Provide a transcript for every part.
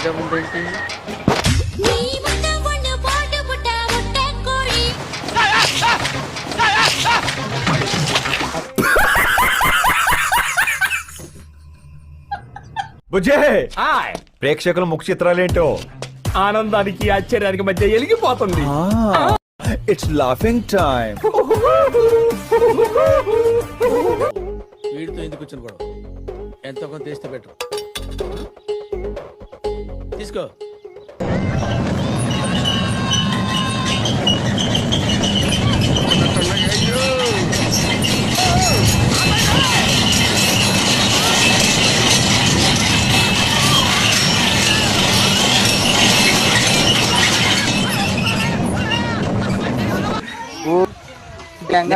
లాగా ఉందేంటి? బుజ్జే ప్రేక్షకుల ముఖ చిత్రాలేంటో ఆనందానికి ఆశ్చర్యానికి మధ్య ఎలిగిపోతుంది. It's laughing time. వీడితో ఎందుకు వచ్చిన గొడవ? ఎంతో కొంత తీస్తే బెటర్. తీసుకో.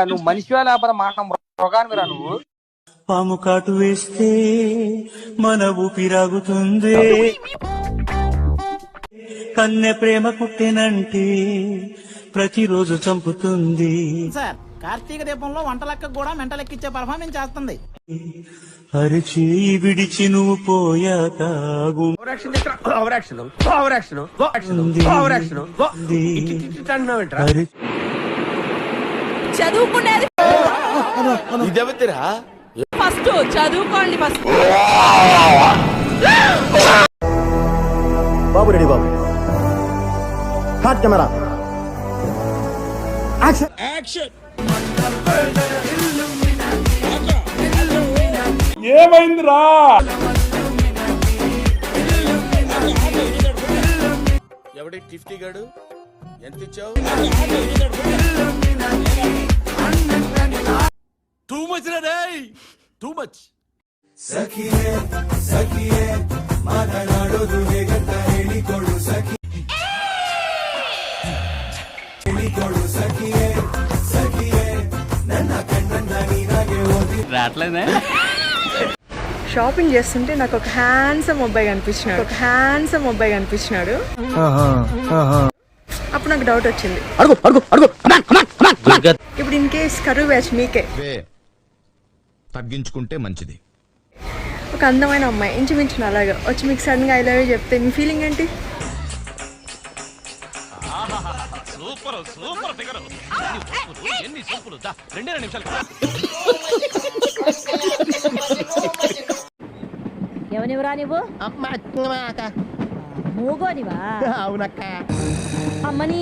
నువ్వు మనిషివా లేకపోతే మాట మృగానివిరా నువ్వు? పాము కాటు వేస్తే మన ఊపిరాగుతుంది, కన్నె ప్రేమ పుట్టెనంటే ప్రతిరోజు చంపుతుంది. సార్ కార్తీక దీపంలో వంటలక్క కూడా మెంటలెక్కిచ్చే పర్ఫార్మెన్స్ చేస్తుంది. అరిచి విడిచి నువ్వు పోయాక చదువుకునేది ఇదేవతిరా ఫస్ట్ చదువుకోండి ఫస్ట్. బాబు రెడీ బాబు. Hot camera action. ఏమైందిరా? ఎవడి టిఫ్టీ గాడు? ఎంత ఇచ్చావు? టూ మచ్ రా రేయ్, టూ మచ్. సఖియే సఖియే మాటలాడోదు వేగంత ಹೇಳಿಕೊಡು సఖి, ಹೇಳಿಕೊಡು సఖియే సఖియే నన్న కన్నన్న నీరాగే ఓది రాట్లేదే. షాపింగ్ చేస్తుంటే నాకు ఒక హ్యాండ్సమ్ అబ్బాయి కనిపించినాడు. అప్పుడు నాకు డౌట్ వచ్చింది, ఇప్పుడు ఇన్ కేస్ కరువు బ్యాచ్ మీకే తగ్గించుకుంటే మంచిది. ఒక అందమైన అమ్మాయి ఇంచుమించు అలాగా వచ్చి మీకు సడన్ గా ఐ లవ్ యూ చెప్తే మీ ఫీలింగ్ ఏంటి? ఎవనివరా నువ్వు? మూగోనివా? అవునక్క. అమ్మని